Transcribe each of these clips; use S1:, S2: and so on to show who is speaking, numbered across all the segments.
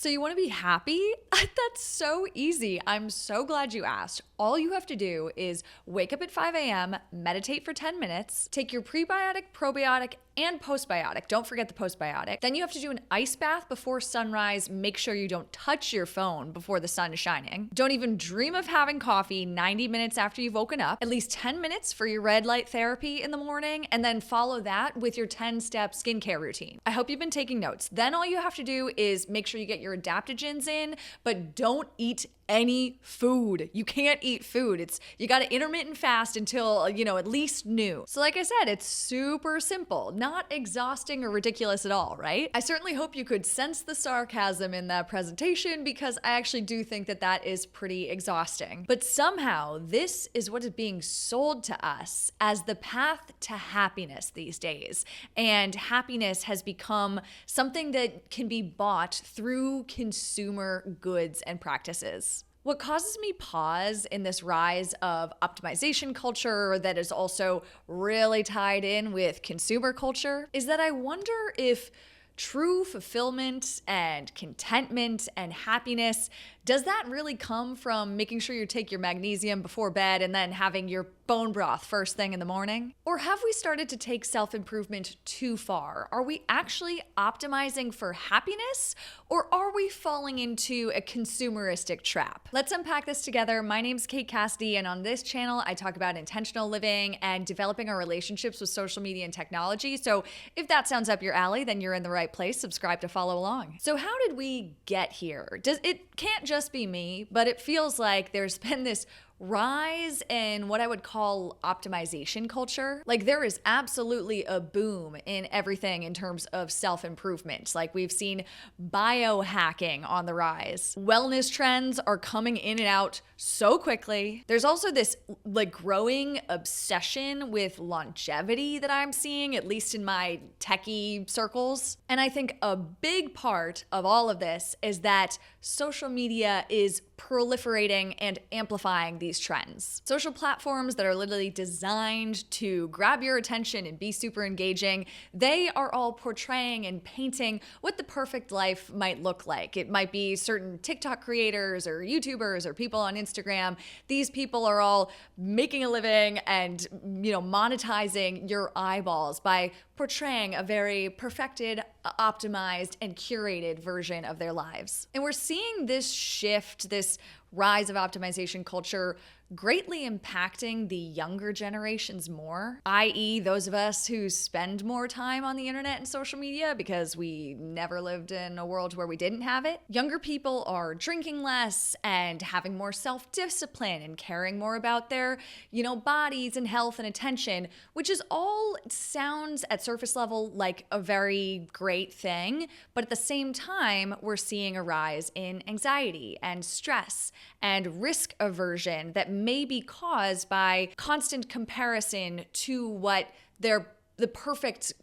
S1: So you want to be happy? That's so easy. I'm so glad you asked. All you have to do is wake up at 5 a.m., meditate for 10 minutes, take your prebiotic, probiotic, and postbiotic. Don't forget the postbiotic. Then you have to do an ice bath before sunrise. Make sure you don't touch your phone before the sun is shining. Don't even dream of having coffee 90 minutes after you've woken up. At least 10 minutes for your red light therapy in the morning, and then follow that with your 10-step skincare routine. I hope you've been taking notes. Then all you have to do is make sure you get your adaptogens in, but don't eat any food. You can't eat food. You got to intermittent fast until, at least noon. So like I said, it's super simple, not exhausting or ridiculous at all, right? I certainly hope you could sense the sarcasm in that presentation because I actually do think that that is pretty exhausting. But somehow this is what is being sold to us as the path to happiness these days. And happiness has become something that can be bought through consumer goods and practices. What causes me pause in this rise of optimization culture that is also really tied in with consumer culture is that I wonder if true fulfillment and contentment and happiness, does that really come from making sure you take your magnesium before bed and then having your bone broth first thing in the morning? Or have we started to take self-improvement too far? Are we actually optimizing for happiness, or are we falling into a consumeristic trap? Let's unpack this together. My name's Cassidy, and on this channel, I talk about intentional living and developing our relationships with social media and technology. So if that sounds up your alley, then you're in the right place. Subscribe to follow along. So how did we get here? It can't just be me, but it feels like there's been this rise in what I would call optimization culture. Like there is absolutely a boom in everything in terms of self-improvement. Like we've seen biohacking on the rise. Wellness trends are coming in and out so quickly. There's also this growing obsession with longevity that I'm seeing, at least in my techie circles. And I think a big part of all of this is that social media is proliferating and amplifying these trends. Social platforms that are literally designed to grab your attention and be super engaging, they are all portraying and painting what the perfect life might look like. It might be certain TikTok creators or YouTubers or people on Instagram. These people are all making a living and, monetizing your eyeballs by portraying a very perfected, optimized, and curated version of their lives. And we're seeing this shift, this rise of optimization culture greatly impacting the younger generations more, i.e. those of us who spend more time on the internet and social media because we never lived in a world where we didn't have it. Younger people are drinking less and having more self-discipline and caring more about their, bodies and health and attention, which is all sounds at surface level like a very great thing. But at the same time, we're seeing a rise in anxiety and stress and risk aversion that may be caused by constant comparison to what the perfect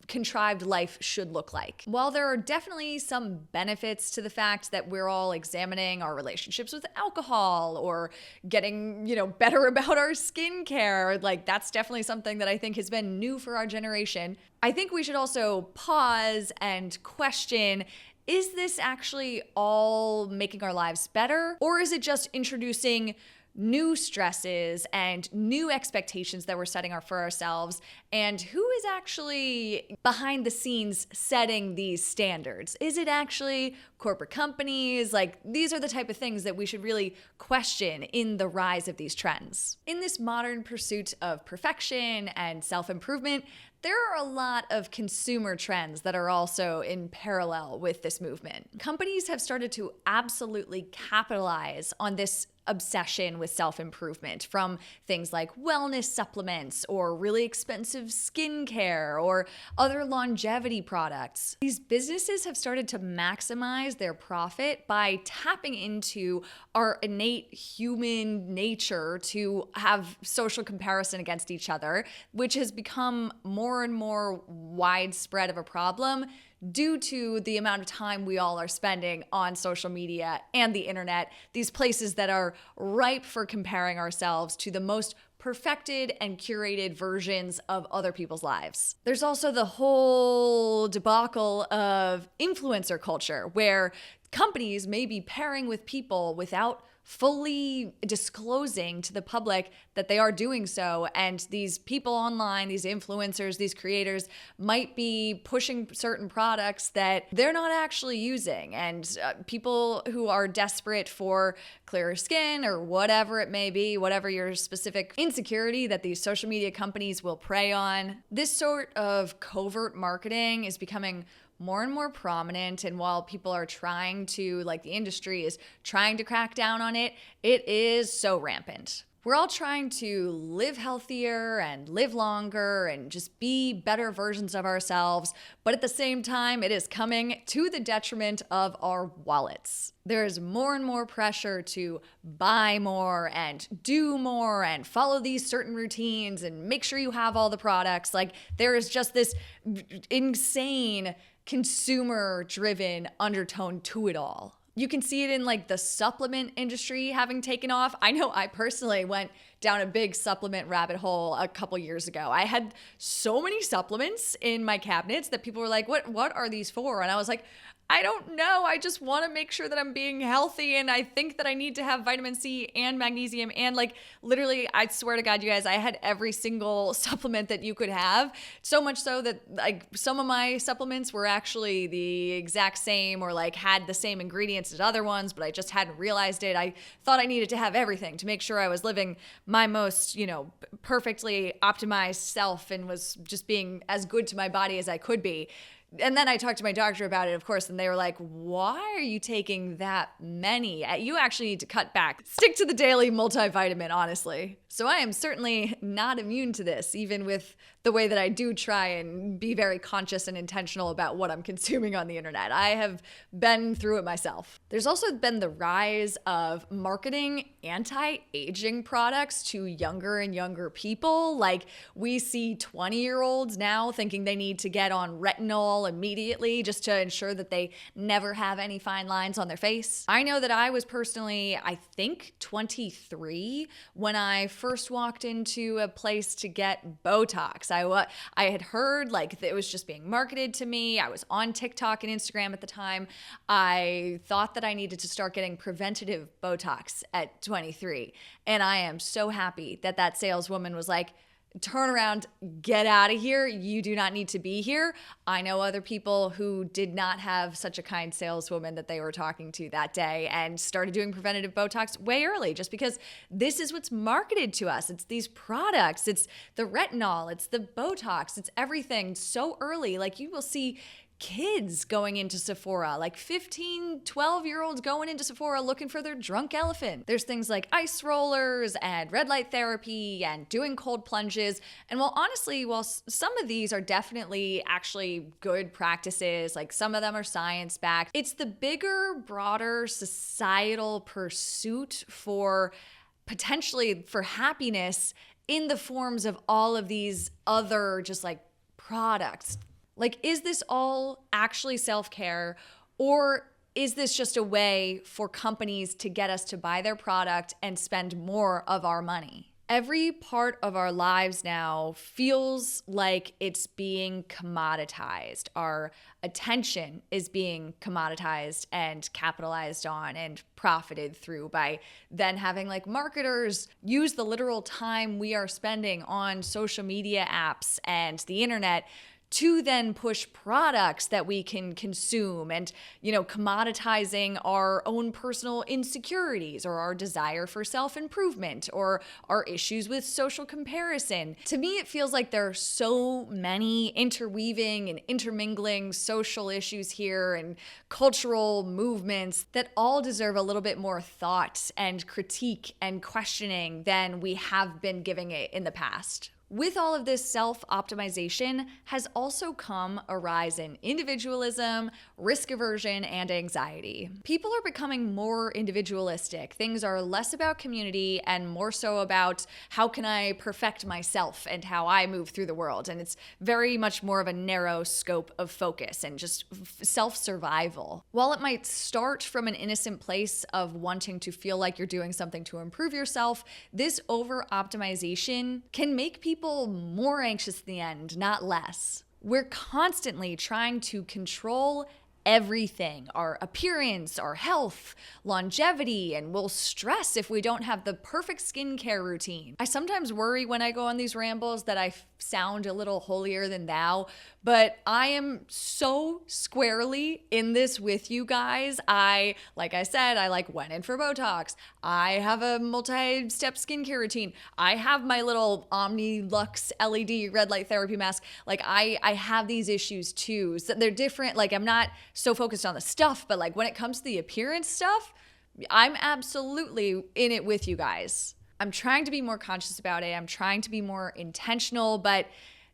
S1: contrived life should look like. While there are definitely some benefits to the fact that we're all examining our relationships with alcohol or getting, better about our skincare, that's definitely something that I think has been new for our generation. I think we should also pause and question, is this actually all making our lives better? Or is it just introducing new stresses and new expectations that we're setting for ourselves? And who is actually behind the scenes setting these standards? Is it actually corporate companies? These are the type of things that we should really question in the rise of these trends. In this modern pursuit of perfection and self-improvement, there are a lot of consumer trends that are also in parallel with this movement. Companies have started to absolutely capitalize on this obsession with self-improvement, from things like wellness supplements or really expensive skincare or other longevity products. These businesses have started to maximize their profit by tapping into our innate human nature to have social comparison against each other, which has become more and more widespread of a problem due to the amount of time we all are spending on social media and the internet, these places that are ripe for comparing ourselves to the most perfected and curated versions of other people's lives. There's also the whole debacle of influencer culture, where companies may be pairing with people without fully disclosing to the public that they are doing so. And these people online, these influencers, these creators might be pushing certain products that they're not actually using. And people who are desperate for clearer skin or whatever it may be, whatever your specific insecurity that these social media companies will prey on, this sort of covert marketing is becoming more and more prominent. And while people are trying to, like the industry is trying to crack down on it, it is so rampant. We're all trying to live healthier and live longer and just be better versions of ourselves. But at the same time, it is coming to the detriment of our wallets. There is more and more pressure to buy more and do more and follow these certain routines and make sure you have all the products. Like, there is just this insane consumer-driven undertone to it all. You can see it in like the supplement industry having taken off. I know I personally went down a big supplement rabbit hole a couple years ago. I had so many supplements in my cabinets that people were like, what are these for? And I was like, I don't know. I just want to make sure that I'm being healthy. And I think that I need to have vitamin C and magnesium. And like, literally, I swear to God, you guys, I had every single supplement that you could have. So much so that like some of my supplements were actually the exact same or like had the same ingredients as other ones, but I just hadn't realized it. I thought I needed to have everything to make sure I was living my most, perfectly optimized self and was just being as good to my body as I could be. And then I talked to my doctor about it, of course, and they were like, why are you taking that many? You actually need to cut back. Stick to the daily multivitamin, honestly. So I am certainly not immune to this, even with the way that I do try and be very conscious and intentional about what I'm consuming on the internet. I have been through it myself. There's also been the rise of marketing anti-aging products to younger and younger people. Like, we see 20-year-olds now thinking they need to get on retinol immediately just to ensure that they never have any fine lines on their face. I know that I was personally, I think 23 when I first walked into a place to get Botox. I had heard like it was just being marketed to me. I was on TikTok and Instagram at the time. I thought that I needed to start getting preventative Botox at 23. And I am so happy that that saleswoman was like, turn around, get out of here. You do not need to be here. I know other people who did not have such a kind saleswoman that they were talking to that day and started doing preventative Botox way early just because this is what's marketed to us. It's these products. It's the retinol. It's the Botox. It's everything so early. Like, you will see kids going into Sephora, like 15, 12-year-olds going into Sephora looking for their drunk elephant. There's things like ice rollers and red light therapy and doing cold plunges. And while some of these are definitely actually good practices, like some of them are science-backed, it's the bigger, broader societal pursuit for potentially for happiness in the forms of all of these other just like products. Like, is this all actually self-care, or is this just a way for companies to get us to buy their product and spend more of our money? Every part of our lives now feels like it's being commoditized. Our attention is being commoditized and capitalized on and profited through by then having like marketers use the literal time we are spending on social media apps and the internet to then push products that we can consume and, commoditizing our own personal insecurities or our desire for self-improvement or our issues with social comparison. To me, it feels like there are so many interweaving and intermingling social issues here and cultural movements that all deserve a little bit more thought and critique and questioning than we have been giving it in the past. With all of this self-optimization has also come a rise in individualism, risk aversion, and anxiety. People are becoming more individualistic. Things are less about community and more so about how can I perfect myself and how I move through the world. And it's very much more of a narrow scope of focus and just self-survival. While it might start from an innocent place of wanting to feel like you're doing something to improve yourself, this over-optimization can make people more anxious in the end, not less. We're constantly trying to control everything, our appearance, our health, longevity, and we'll stress if we don't have the perfect skincare routine. I sometimes worry when I go on these rambles that I sound a little holier than thou, but I am so squarely in this with you guys. Like I said, I went in for Botox. I have a multi-step skincare routine. I have my little Omni-Lux LED red light therapy mask. I have these issues too. So they're different. I'm not so focused on the stuff, but when it comes to the appearance stuff, I'm absolutely in it with you guys. I'm trying to be more conscious about it. I'm trying to be more intentional, but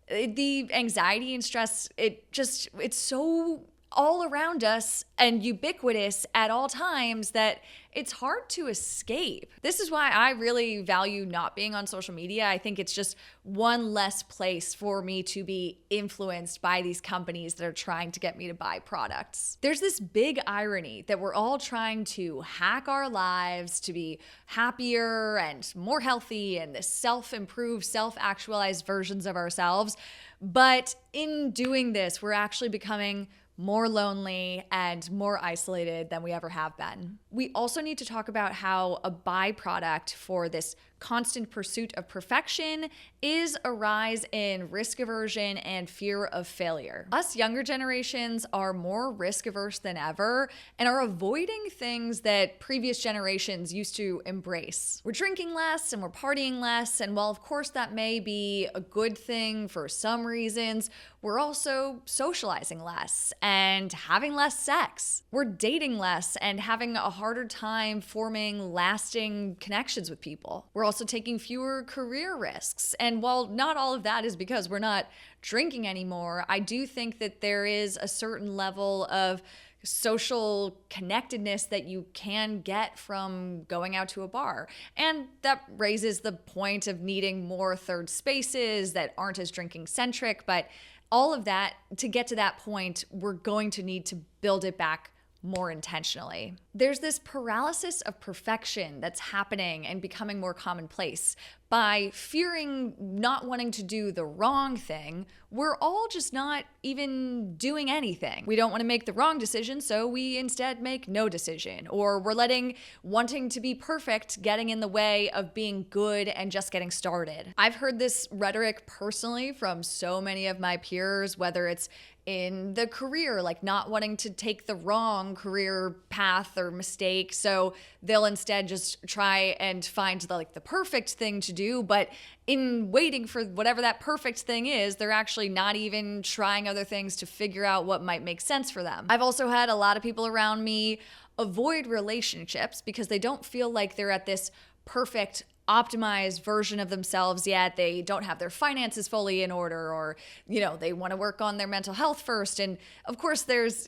S1: the anxiety and stress, it's so all around us and ubiquitous at all times that it's hard to escape. This is why I really value not being on social media. I think it's just one less place for me to be influenced by these companies that are trying to get me to buy products. There's this big irony that we're all trying to hack our lives to be happier and more healthy and this self-improved, self-actualized versions of ourselves. But in doing this, we're actually becoming more lonely and more isolated than we ever have been. We also need to talk about how a byproduct for this constant pursuit of perfection is a rise in risk aversion and fear of failure. Us younger generations are more risk averse than ever and are avoiding things that previous generations used to embrace. We're drinking less and we're partying less, and while of course that may be a good thing for some reasons, we're also socializing less and having less sex. We're dating less and having a harder time forming lasting connections with people. We're also taking fewer career risks. And while not all of that is because we're not drinking anymore, I do think that there is a certain level of social connectedness that you can get from going out to a bar. And that raises the point of needing more third spaces that aren't as drinking centric. But all of that, to get to that point, we're going to need to build it back more intentionally. There's this paralysis of perfection that's happening and becoming more commonplace. By fearing not wanting to do the wrong thing, we're all just not even doing anything. We don't want to make the wrong decision, so we instead make no decision. Or we're letting wanting to be perfect getting in the way of being good and just getting started. I've heard this rhetoric personally from so many of my peers, whether it's in the career, not wanting to take the wrong career path or mistake. So they'll instead just try and find the perfect thing to do. But in waiting for whatever that perfect thing is, they're actually not even trying other things to figure out what might make sense for them. I've also had a lot of people around me avoid relationships because they don't feel like they're at this perfect optimized version of themselves yet. They don't have their finances fully in order, or they want to work on their mental health first. And of course there's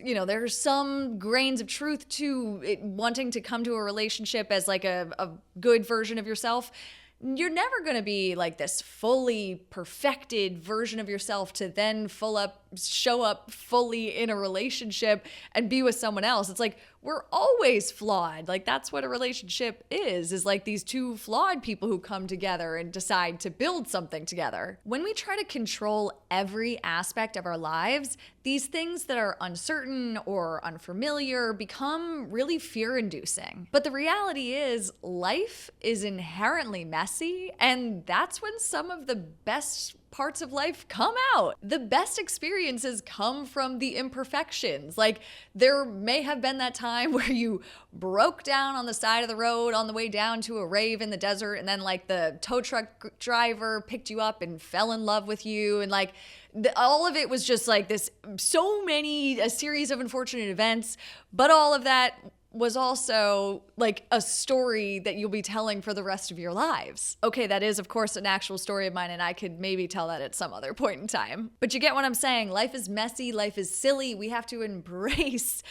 S1: some grains of truth to it, wanting to come to a relationship as a good version of yourself. You're never going to be this fully perfected version of yourself to then show up fully in a relationship and be with someone else. It's we're always flawed. That's what a relationship is these two flawed people who come together and decide to build something together. When we try to control every aspect of our lives, these things that are uncertain or unfamiliar become really fear-inducing. But the reality is, life is inherently messy, and that's when some of the best parts of life come out. The best experiences come from the imperfections. There may have been that time where you broke down on the side of the road on the way down to a rave in the desert, and then the tow truck driver picked you up and fell in love with you, and all of it was just this a series of unfortunate events, but all of that was also a story that you'll be telling for the rest of your lives. Okay, that is of course an actual story of mine, and I could maybe tell that at some other point in time. But you get what I'm saying. Life is messy, life is silly. We have to embrace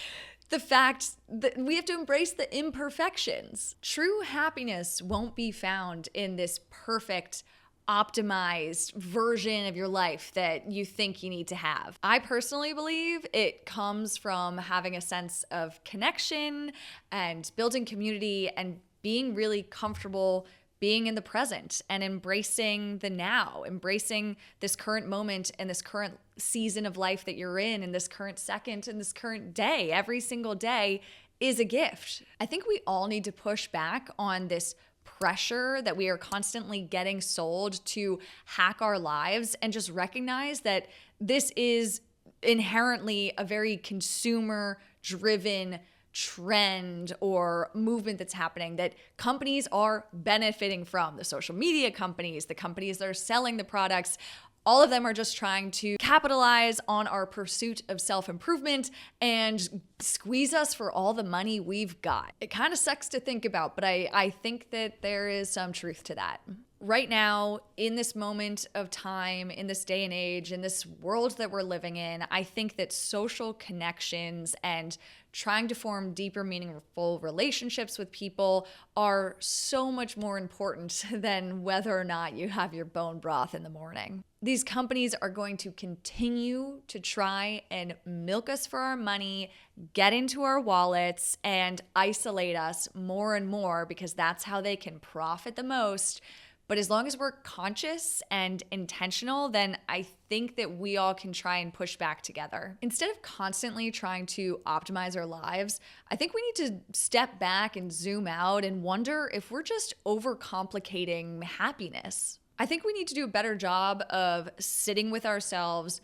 S1: the fact that we have to embrace the imperfections. True happiness won't be found in this perfect, optimized version of your life that you think you need to have. I personally believe it comes from having a sense of connection and building community and being really comfortable being in the present and embracing the now, embracing this current moment and this current season of life that you're in this current second and this current day. Every single day is a gift. I think we all need to push back on this pressure that we are constantly getting sold to hack our lives and just recognize that this is inherently a very consumer driven trend or movement that's happening that companies are benefiting from. The social media companies, the companies that are selling the products, all of them are just trying to capitalize on our pursuit of self-improvement and squeeze us for all the money we've got. It kind of sucks to think about, but I think that there is some truth to that. Right now, in this moment of time, in this day and age, in this world that we're living in, I think that social connections and trying to form deeper, meaningful relationships with people are so much more important than whether or not you have your bone broth in the morning. These companies are going to continue to try and milk us for our money, get into our wallets, and isolate us more and more because that's how they can profit the most. But as long as we're conscious and intentional, then I think that we all can try and push back together. Instead of constantly trying to optimize our lives, I think we need to step back and zoom out and wonder if we're just overcomplicating happiness. I think we need to do a better job of sitting with ourselves,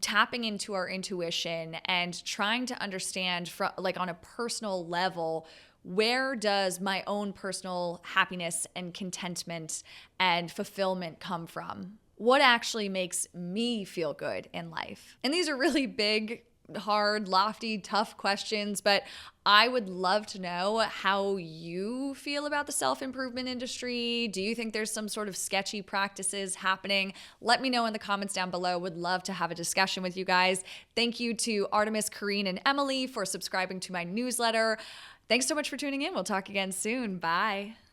S1: tapping into our intuition and trying to understand on a personal level, where does my own personal happiness and contentment and fulfillment come from? What actually makes me feel good in life? And these are really big, hard, lofty, tough questions, but I would love to know how you feel about the self-improvement industry. Do you think there's some sort of sketchy practices happening? Let me know in the comments down below. Would love to have a discussion with you guys. Thank you to Artemis, Kareen, and Emily for subscribing to my newsletter. Thanks so much for tuning in. We'll talk again soon. Bye.